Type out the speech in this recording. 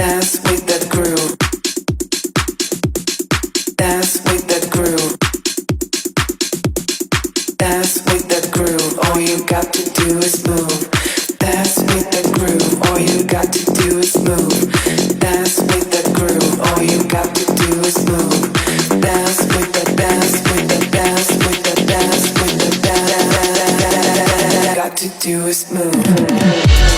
Dance with that groove. Dance with that groove. Dance with that groove. All you got to do is move. Dance with that groove. All you got to do is move. Dance with that groove. All you got to do is move. Dance with that, dance with that, dance with that, dance with that, dance. Got to do is move.